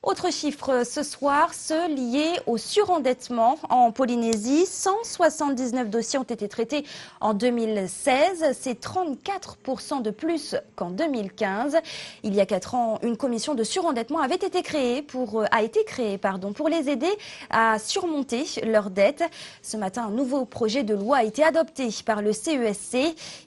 Autre chiffre ce soir, ceux liés au surendettement en Polynésie. 179 dossiers ont été traités en 2016. C'est 34% de plus qu'en 2015. Il y a 4 ans, une commission de surendettement a été créée pour les aider à surmonter leurs dettes. Ce matin, un nouveau projet de loi a été adopté par le CESC.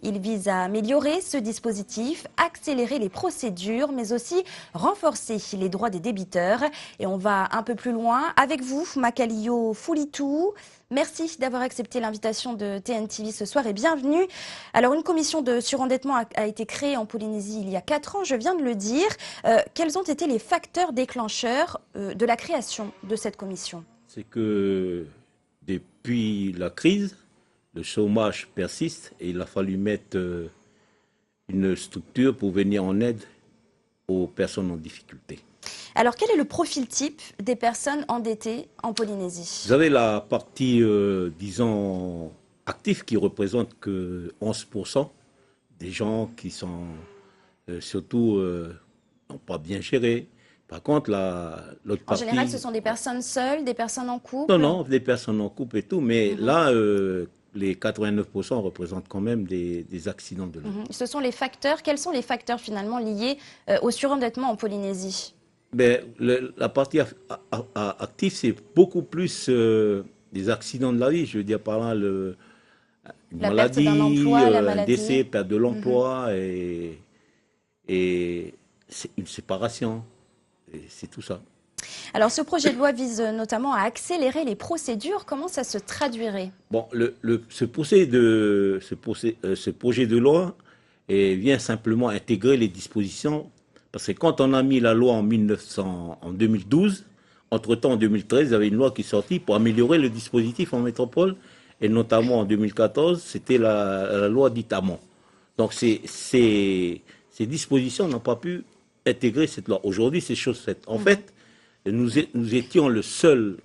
Il vise à améliorer ce dispositif, accélérer les procédures, mais aussi renforcer les droits des débiteurs. Et on va un peu plus loin avec vous, Makalio Foulitou. Merci d'avoir accepté l'invitation de TNTV ce soir et bienvenue. Alors, une commission de surendettement a été créée en Polynésie il y a 4 ans, je viens de le dire. Quels ont été les facteurs déclencheurs de la création de cette commission? C'est que depuis la crise, le chômage persiste et il a fallu mettre une structure pour venir en aide aux personnes en difficulté. Alors, quel est le profil type des personnes endettées en Polynésie? Vous avez la partie, disons, active qui représente que 11% des gens qui sont surtout n'ont pas bien géré. Par contre, l'autre partie... En général, ce sont des personnes seules, des personnes en couple? Non, des personnes en couple et tout, mais là... les 89% représentent quand même des accidents de la vie. Ce sont les facteurs. Quels sont les facteurs finalement liés au surendettement en Polynésie? La partie active, c'est beaucoup plus des accidents de la vie. Je veux dire par là, une maladie, un décès, perte de l'emploi et une séparation. C'est tout ça. Alors, ce projet de loi vise notamment à accélérer les procédures. Comment ça se traduirait? Bon, ce projet de loi vient simplement intégrer les dispositions, parce que quand on a mis la loi en 2012, entre-temps en 2013, il y avait une loi qui est sortie pour améliorer le dispositif en métropole, et notamment en 2014, c'était la loi dite Hamon. Donc ces dispositions n'ont pas pu intégrer cette loi. Aujourd'hui, c'est chose faite. En fait, nous étions la seule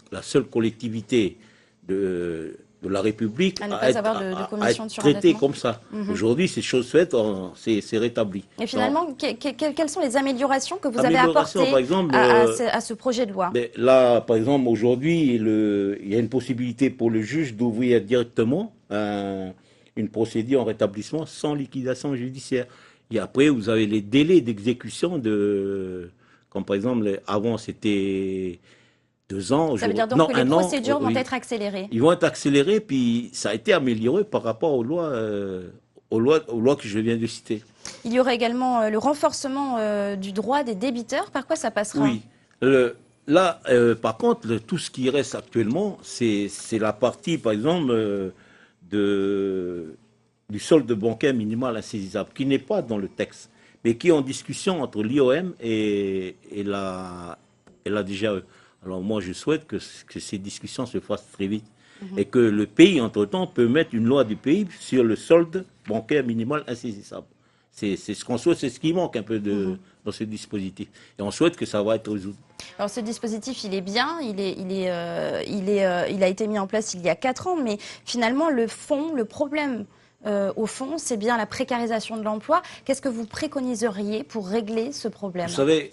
collectivité de la République à être traitée comme ça. Aujourd'hui, c'est chose faite, c'est rétabli. Et finalement, quelles sont les améliorations que vous avez apportées par exemple, à ce projet de loi? Là, par exemple, aujourd'hui, il y a une possibilité pour le juge d'ouvrir directement une procédure en rétablissement sans liquidation judiciaire. Et après, vous avez les délais d'exécution comme par exemple, avant c'était 2 ans. Ça veut dire donc que les procédures vont être accélérées. Ils vont être accélérées, puis ça a été amélioré par rapport aux lois que je viens de citer. Il y aurait également le renforcement du droit des débiteurs. Par quoi ça passera? Oui. Là, par contre, tout ce qui reste actuellement, c'est la partie, par exemple, du solde bancaire minimal insaisissable, qui n'est pas dans le texte, mais qui est en discussion entre l'IOM et la DGAE. Alors moi, je souhaite que ces discussions se fassent très vite et que le pays, entre-temps, peut mettre une loi du pays sur le solde bancaire minimal insaisissable. C'est ce qu'on souhaite, c'est ce qui manque un peu dans ce dispositif. Et on souhaite que ça va être résolu. Alors ce dispositif, il est bien, il a été mis en place il y a 4 ans, mais finalement, le problème... au fond, c'est bien la précarisation de l'emploi. Qu'est-ce que vous préconiseriez pour régler ce problème? Vous savez,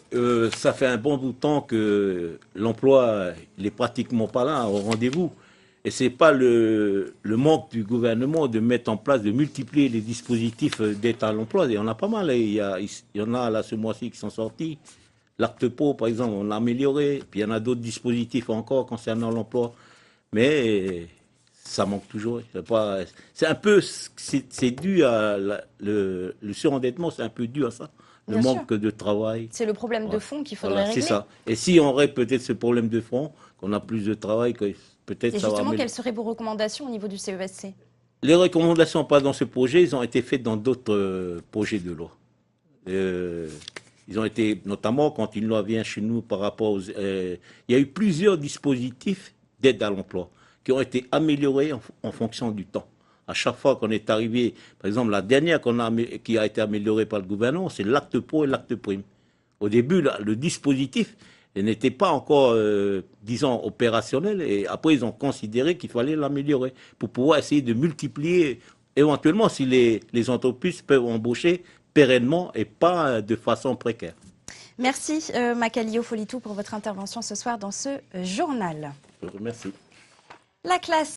ça fait un bon bout de temps que l'emploi n'est pratiquement pas là, au rendez-vous. Et ce n'est pas le manque du gouvernement de mettre en place, de multiplier les dispositifs d'aide à l'emploi. Il y en a pas mal. Il y en a là ce mois-ci qui sont sortis. L'acte PO, par exemple, on l'a amélioré. Puis il y en a d'autres dispositifs encore concernant l'emploi. Mais... ça manque toujours. C'est un peu, c'est dû à le surendettement, c'est un peu dû à ça. Le manque de travail. C'est le problème de fond qu'il faudrait régler. C'est ça. Et si on aurait peut-être ce problème de fond, qu'on a plus de travail, que peut-être ça va. Et justement, quelles seraient vos recommandations au niveau du CESC? Les recommandations, pas dans ce projet, ils ont été faites dans d'autres projets de loi. Ils ont été, notamment quand une loi vient chez nous par rapport aux... il y a eu plusieurs dispositifs d'aide à l'emploi qui ont été améliorés en fonction du temps. À chaque fois qu'on est arrivé, par exemple, la dernière qui a été améliorée par le gouvernement, c'est l'acte pro et l'acte prime. Au début, le dispositif n'était pas encore, disons, opérationnel, et après, ils ont considéré qu'il fallait l'améliorer pour pouvoir essayer de multiplier, éventuellement, si les entreprises peuvent embaucher pérennement et pas de façon précaire. Merci Makalio Folitou pour votre intervention ce soir dans ce journal. Merci. La classe